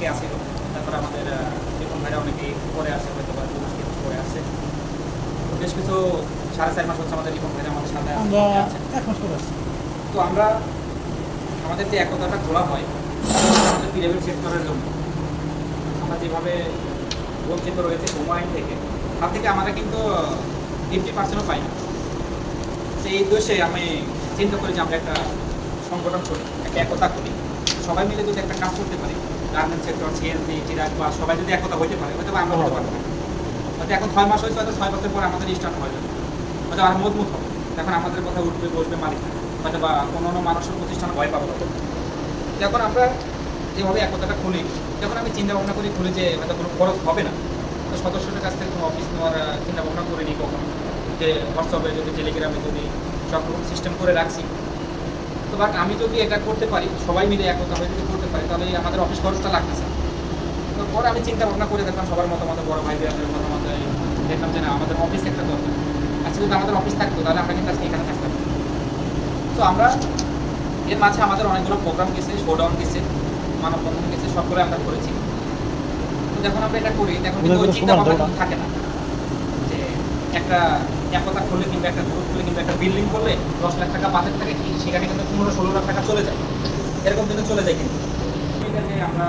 অনেকে আছে, তারপরে আমাদের জীবন ভাইরা অনেকে পরে আসে, হয়তো বা 2 মাস 3 মাস পরে আসছে। তো বেশ কিছু 4.5 মাস হচ্ছে আমাদের জীবন ভাইরা আমাদের সাথে আমরা আছে। 1 মাস পরে আসছি। তো আমরা আমাদের যে একতাটা খোলা হয় আমাদের পিরামিড সেক্টরের জন্য, আমরা যেভাবে বঞ্চিত রয়েছে শ্রম আইন থেকে, তার থেকে আমরা কিন্তু 50%ও পাই না। সেই উদ্দেশ্যে আমি চিন্তা করি যে আমরা একটা সংগঠন করি, একটা একতা করি, সবাই মিলে যদি একটা কাজ করতে পারি, গার্মেন্টস সেক্টর, সিএনজি, চিরাগ বা সবাই যদি একতা হইতে পারে, হয়তো আমরা হতে পারবো না। হয়তো এখন 6 মাস হয়েছে, হয়তো 6 বছর পর আমাদের স্টার্ট হয়ে যাবে, হয়তো আর মজবুত হবে, তখন আমাদের কথা উঠবে বসবে মালিক, হয়তো বা কোনো মানুষের প্রতিষ্ঠান ভয় পাবে। যখন আমরা যেভাবে একতাটা খুলি, যখন আমি চিন্তা ভাবনা করি খুলি যে হয়তো কোনো খরচ হবে না, তো সদস্যদের কাছ থেকে কোনো অফিস নেওয়ার চিন্তা ভাবনা করে নিই কখনো, যে হোয়াটসঅ্যাপে যদি টেলিগ্রামে যদি সব রকম সিস্টেম করে রাখছি। তো বাট আমি যদি এটা করতে পারি, সবাই মিলে একতা হয়ে যদি করতে পারি, তাহলে আমাদের অফিস খরচটা লাগতেছে। তো পরে আমি চিন্তা ভাবনা করে দেখলাম সবার মতামত, বড় ভাই বোনদের মতামত, দেখলাম যে না, আমাদের অফিস একটা দরকার। আজকে যদি আমাদের অফিস থাকতো তাহলে আমরা কিন্তু আজকে এখানে থাকতাম। তো আমরা এর মাঝে আমাদের অনেকগুলো প্রোগ্রাম গেছে, শোডাউন গেছে, মানববন্ধন গেছে, সবগুলো আমরা করেছি। তো যখন আমরা এটা করি তখন কিন্তু ওই চিন্তা ভাবনা থাকে না যে একটা একতা করলে কিংবা একটা গ্রুপ করলে কিংবা একটা বিল্ডিং করলে 10 লাখ টাকা বাজেট থাকে, কি সেখানে কিন্তু 15-16 লাখ টাকা চলে যায়, এরকম কিন্তু চলে যায়। কিন্তু এটা যে আমরা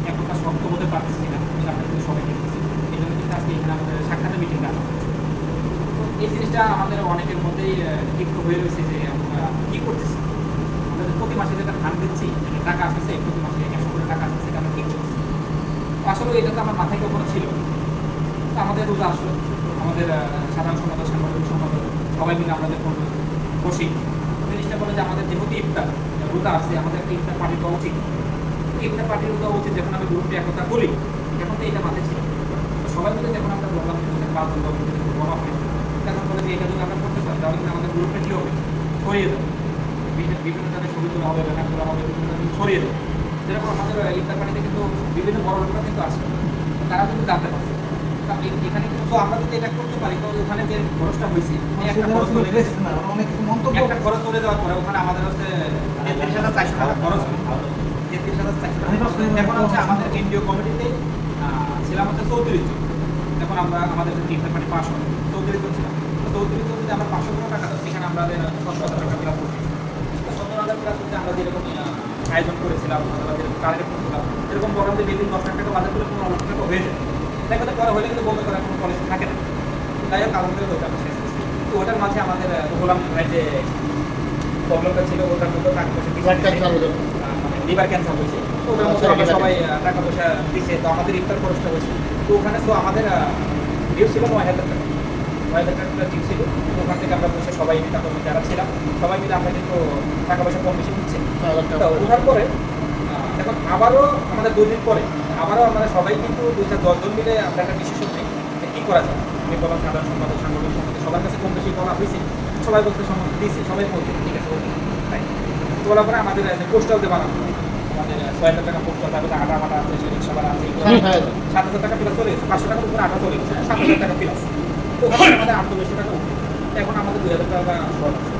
একতা শক্ত হতে পারছি না, এটা আমরা কিন্তু সবাই দেখতেছি। এই জন্য কিন্তু আজকে এখানে আমাদের সাক্ষাতের মিটিং ডাকা হচ্ছে। তো এই জিনিসটা আমাদের অনেকের মধ্যেই ক্ষিপ্ত হয়ে রয়েছে যে আমরা কী করতেছি। আমরা প্রতি মাসে যেটা ধান দিচ্ছি, যেটা টাকা আসতেছে, প্রতি মাসে 100 করে টাকা আসতেছে, এটা আমরা ঠিক করছি। আসলে এটা তো আমার মাথায় কখনো ছিল না। তো আমাদের রোজা আসলো, আমাদের সাধারণ সম্পাদক, সাংগঠনিক সম্পাদক সবাই মিলে আমরা যখন বসি, জিনিসটা বলে যে আমাদের যেহেতু ইফতার রোজা আসছে, আমাদের একটা ইফতার পার্টি দেওয়া উচিত। ইফতার পার্টি দেওয়া উচিত যখন আমি গ্রুপে একতা বলি, তখন তো এটা মাথায় ছিল। তো সবাই মিলে যখন আমরা বললাম যে 5 জন 10 জন যদি বলা হয়, তখন বলে যে এটা যদি আমরা করতে পারি তাহলে কিন্তু আমাদের গ্রুপে কী হবে, ছড়িয়ে যাবে, বিভিন্ন জায়গায় ছবি তোলা হবে, ব্যানার তোলা হবে, বিভিন্ন জায়গায় ছড়িয়ে দেবে। যেরকম আমাদের ইফতার পার্টিতে কিন্তু বিভিন্ন বড় লোকরা কিন্তু আসে, তারা কিন্তু জানতে পারছে। এখানে কিন্তু তো আমরা যদি এটা করতে পারি, তো ওখানে যে খরচটা হয়েছে, একটা খরচ চলে গেছে, একটা খরচ চলে যাওয়ার পরে ওখানে আমাদের হচ্ছে 33,400 টাকা খরচ হয়। 33,400 টাকা। এখন হচ্ছে আমাদের এনজিও কমিটিতে ছিলাম হচ্ছে 34 জন। এখন আমরা আমাদের ইফতার পার্টি 5 হয়, 34 জন ছিলাম। তো 34 জন যদি আমরা 500 কোনো টাকা দাও, সেখানে আমাদের 70,000 টাকা প্লাস করছি। 70,000 প্লাস হচ্ছে আমরা যেরকম আয়োজন করেছিলাম, আমরা যেরকম টার্গেট করছিলাম, এরকম বরং যে বেদিন 10 লাখ টাকা বাজার করে 15 লাখ টাকা হয়ে যায়। দেখা যায় করা হলে কিন্তু বন্ধ করার কোনো পলিসি থাকে না। তাই হোক, আলহামদুলিল্লাহ ওইটা আমরা শেষ করছি। তো ওটার মাঝে আমাদের গোলাম ভাই যে প্রবলেমটা ছিল, ওটার মধ্যে টাকা পয়সা লিভার ক্যান্সার হয়েছে। তো ওটার মধ্যে আমরা সবাই টাকা পয়সা দিচ্ছে। তো আমাদের ইফতার খরচটা হয়েছে। তো ওখানে তো আমাদের ডিউ ছিল 9,000 টাকা, 9,000 টাকা ডিউ ছিল। তো ওখান থেকে আমরা বসে সবাই নেতা কর্মী যারা ছিলাম সবাই মিলে আমরা কিন্তু টাকা পয়সা কম বেশি দিচ্ছি। তো ওঠার পরে এখন আবারও আমাদের 2 দিন পরে আবারও আমরা সবাই কিন্তু 2-10 জন মিলে আমরা একটা ডিসিশন নিই যে কী করা যায়। আমি বললাম সাধারণ সম্পাদক, সাংগঠনিক সম্পাদক সবার কাছে কম বেশি বলা হয়েছে, সবাই বলতে সম্মত দিয়েছে, সবাই বলছে ঠিক আছে ওকে তাই। তো বলার পরে আমাদের পোস্টাল দিয়ে বানানো, আমাদের 6,000 টাকা পোস্টাল, তারপরে আটা মাটা আছে, রিক্সা ভাড়া আছে, 7,000 টাকা প্লাস চলে গেছে, 500 টাকার উপরে আটা চলে গেছে, 7,000 টাকা প্লাস। তো ওখানে আমাদের 800 টাকা উঠে, এখন আমাদের 2,000 টাকা শর্ট আছে।